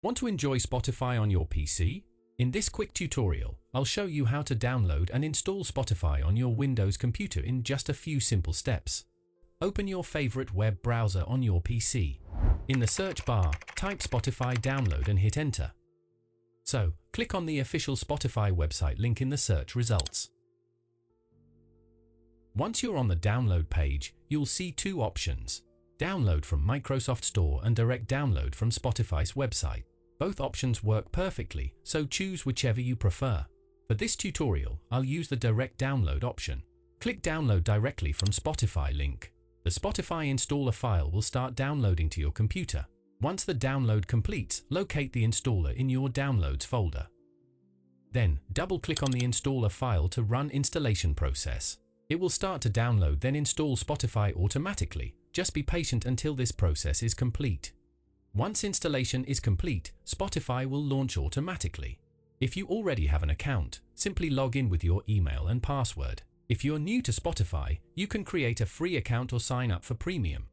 Want to enjoy Spotify on your PC? In this quick tutorial, I'll show you how to download and install Spotify on your Windows computer in just a few simple steps. Open your favorite web browser on your PC. In the search bar, type Spotify download and hit enter. So, click on the official Spotify website link in the search results. Once you're on the download page, you'll see two options: download from Microsoft Store and direct download from Spotify's website. Both options work perfectly, so choose whichever you prefer. For this tutorial, I'll use the direct download option. Click download directly from Spotify link. The Spotify installer file will start downloading to your computer. Once the download completes, locate the installer in your downloads folder. Then, double-click on the installer file to run installation process. It will start to download, then install Spotify automatically. Just be patient until this process is complete. Once installation is complete, Spotify will launch automatically. If you already have an account, simply log in with your email and password. If you're new to Spotify, you can create a free account or sign up for premium.